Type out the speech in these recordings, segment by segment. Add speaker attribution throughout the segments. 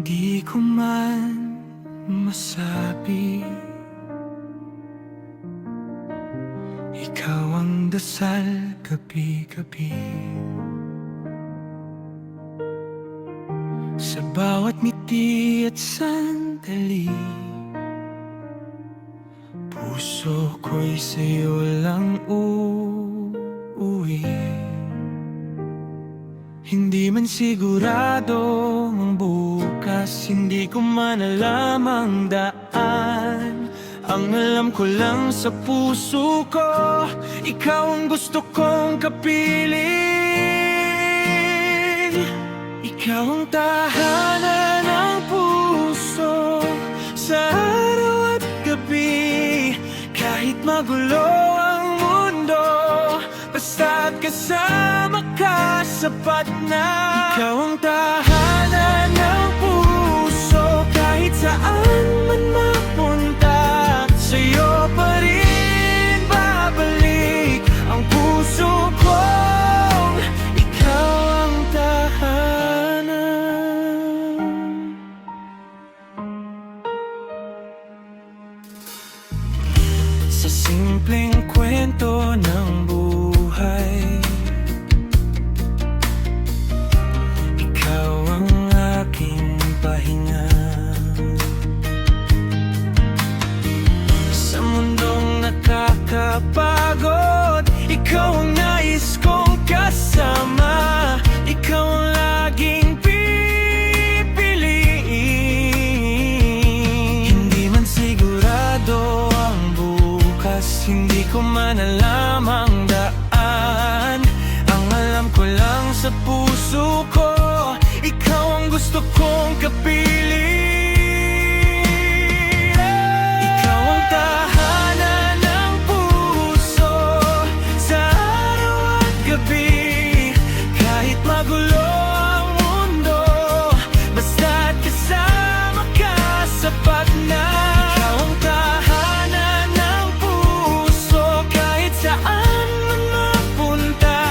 Speaker 1: Hindi ko man masabi, ikaw ang dasal gabi-gabi. Sa bawat ngiti at sandali, puso ko'y sa'yo lang uuwi. Hindi man sigurado ang bukas, hindi ko man alam ang daan. Ang alam ko lang sa puso ko, ikaw ang gusto kong kapiling. Ikaw ang tahanan ng puso sa araw at gabi. Kahit magulo ang mundo, basta't kasama ka, sapat na. Ikaw ang tahanan ng puso, kahit saan man mapunta, sa'yo pa rin babalik ang puso kong ikaw ang tahanan. Sa simpleng kwento ng buhay, ikaw ang aking pahinga. Sa mundong nakakapagod, ikaw ang nais kong kasama. Ikaw ang laging pipiliin. Hindi man sigurado ang bukas, hindi ko man alam ang daan. Ang alam ko lang sa puso ko, ikaw ang gusto kong kapiling. Ikaw ang tahanan ng puso sa araw at gabi. Kahit magulo ang mundo, basta't kasama ka, sapat na. Ikaw ang tahanan ng puso, kahit saan man mapunta,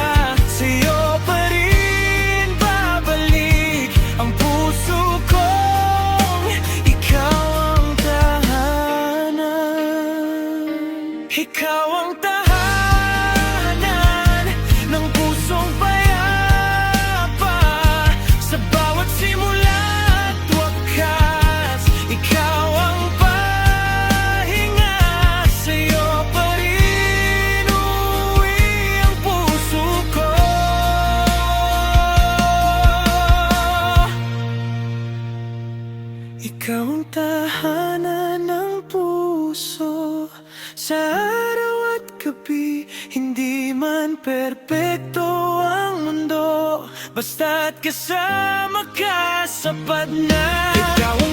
Speaker 1: sa'yo pa rin babalik ang puso kong ikaw ang tahanan. Ikaw ang tahanan ng pusong payapa. Sa bawat simula at wakas, ikaw ang pahinga. Sa'yo pa rin uuwi ang puso ko. Ikaw ang tahanan ng puso sa araw at gabi. Hindi man perpekto ang mundo, basta't kasama ka, sapat na. Ikaw